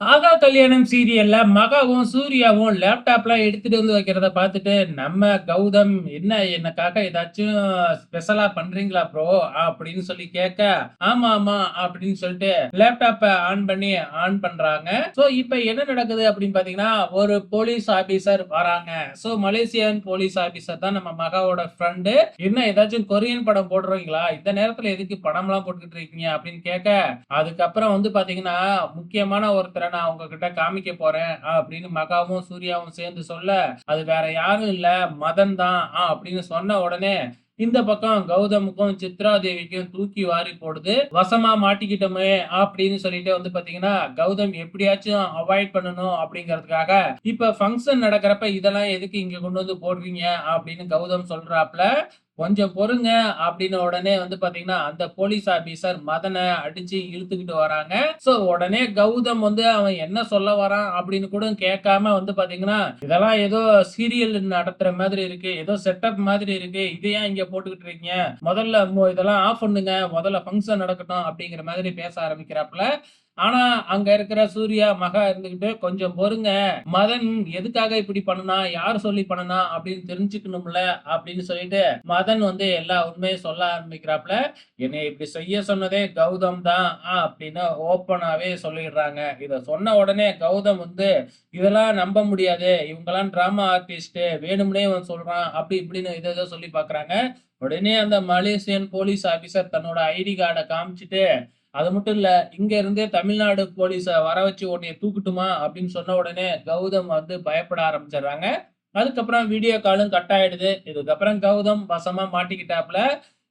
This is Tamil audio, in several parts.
ஆகா கல்யாணம் சீரியல்ல மகாவும், சூர்யாவும் லேப்டாப்லாம் எடுத்துட்டு வந்து வைக்கிறத பார்த்துட்டு, நம்ம கௌதம் எனக்காக ஏதாச்சும் ஸ்பெஷலா பண்றீங்களா ப்ரோ? அப்படின்னு சொல்லி கேட்க, ஆமா, ஆமா அப்படின்னு சொல்லிட்டு லேப்டாப்ப ஆன் பண்றாங்க. சோ இப்ப என்ன நடக்குது அப்படின்னு பார்த்தீங்கன்னா, ஒரு போலீஸ் ஆபீசர் வராங்க. சோ மலேசியன் போலீஸ் ஆபீசர் தான் நம்ம மகாவோட ஃப்ரெண்டு. என்ன ஏதாச்சும் கொரியன் படம் போடுறீங்களா? இந்த நேரத்துல எதுக்கு படம்லாம் போட்டுக்கிட்டு இருக்கீங்க? அப்படின்னு கேட்க, அதுக்கப்புறம் வந்து பார்த்தீங்கன்னா, முக்கியமான ஒருத்தர நான் உங்ககிட்ட காமிக்க போறேன் அப்படின்னு மகாவும், சூர்யாவும் சேர்ந்து சொல்ல, அது வேற யாரும் இல்ல மதன் தான் அப்படின்னு சொன்ன உடனே, இந்த பக்கம் கௌதமுக்கும், சித்ரா தேவிக்கும் தூக்கி வாரி போடுது. வசமா மாட்டிக்கிட்டோமே அப்படின்னு சொல்லிட்டு வந்து பாத்தீங்கன்னா, கௌதம் எப்படியாச்சும் அவாய்ட் பண்ணணும் அப்படிங்கிறதுக்காக, இப்ப ஃபங்ஷன் நடக்கிறப்ப இதெல்லாம் எதுக்கு இங்க கொண்டு வந்து போடுறீங்க அப்படின்னு கௌதம் சொல்றாப்ல. கொஞ்சம் பொறுங்க அப்படின்னு உடனே வந்து பாத்தீங்கன்னா, அந்த போலீஸ் ஆபீசர் மதன அடிச்சு இழுத்துக்கிட்டு வராங்க. சோ உடனே கௌதம் வந்து அவன் என்ன சொல்ல வரான் அப்படின்னு கூட கேட்காம வந்து பாத்தீங்கன்னா, இதெல்லாம் ஏதோ சீரியல் நடத்துற மாதிரி இருக்கு. ஏதோ செட்டப் மாதிரி இருக்கு. இத ஏன் இங்க போட்டுக்கிட்டு இருக்கீங்க? முதல்ல இதெல்லாம் ஆஃப் பண்ணுங்க. முதல்ல ஃபங்ஷன் நடக்கட்டும் அப்படிங்கிற மாதிரி பேச ஆரம்பிக்கிறாப்ல. ஆனா, அங்க இருக்கிற சூர்யா, மகா இருந்துகிட்டு, "கொஞ்சம் பொறுங்க. மதன் எதுக்காக இப்படி பண்ணுனான்? யார் சொல்லி பண்ணுனான்? அப்படின்னு தெரிஞ்சுக்கணும்ல." அப்படின்னு சொல்லிட்டு, மதன் வந்து எல்லா உண்மையும் சொல்ல ஆரம்பிக்கிறாப்ல. "என்னைய இப்படி செய்ய சொன்னதே கௌதம் தான்." அப்படின்னு ஓப்பனாவே சொல்லிடுறாங்க. இத சொன்ன உடனே கௌதம் வந்து, "இதெல்லாம் நம்ப முடியாது. இவங்கலாம் டிராமா ஆர்டிஸ்ட். வேணும்னே இவன் சொல்றான்." அப்படி இப்படின்னு ஏதேதோ சொல்லி பார்க்குறாங்க. உடனே அந்த மலேசியன் போலீஸ் ஆபிசர் தன்னோட ஐடி கார்ட காமிச்சுட்டு, அது மட்டும் இல்ல, இங்க இருந்தே தமிழ்நாடு போலீஸ வர வச்சு உன்னைய தூக்கட்டுமா? அப்படின்னு சொன்ன உடனே கௌதம் வந்து பயப்பட ஆரம்பிச்சுடுறாங்க. அதுக்கப்புறம் வீடியோ காலும் கட் ஆயிடுது. இதுக்கப்புறம் கௌதம் வசமா மாட்டிக்கிட்டாப்ல.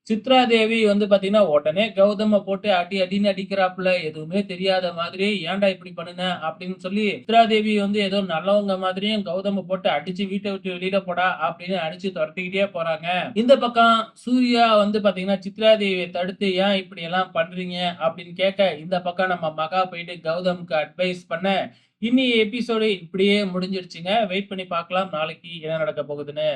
சித்ரா தேவி வந்து பாத்தீங்கன்னா, உடனே கௌதம போட்டு அடி அடின்னு அடிக்கிறாப்புல. எதுவுமே தெரியாத மாதிரி, "ஏன்டா இப்படி பண்ணுன?" அப்படின்னு சொல்லி சித்ரா தேவி வந்து ஏதோ நல்லவங்க மாதிரியும் கௌதம போட்டு அடிச்சு வீட்ட விட்டு வெளியில போடா அப்படின்னு அடிச்சு தொரத்திக்கிட்டே போறாங்க. இந்த பக்கம் சூர்யா வந்து பாத்தீங்கன்னா, சித்ரா தேவிய தடுத்து ஏன் இப்படி எல்லாம் பண்றீங்க அப்படின்னு கேட்க, இந்த பக்கம் நம்ம மகா போயிட்டு கௌதம்க்கு அட்வைஸ் பண்ண, இன்னி எபிசோடு இப்படியே முடிஞ்சிருச்சுங்க. வெயிட் பண்ணி பார்க்கலாம் நாளைக்கு என்ன நடக்க போகுதுன்னு.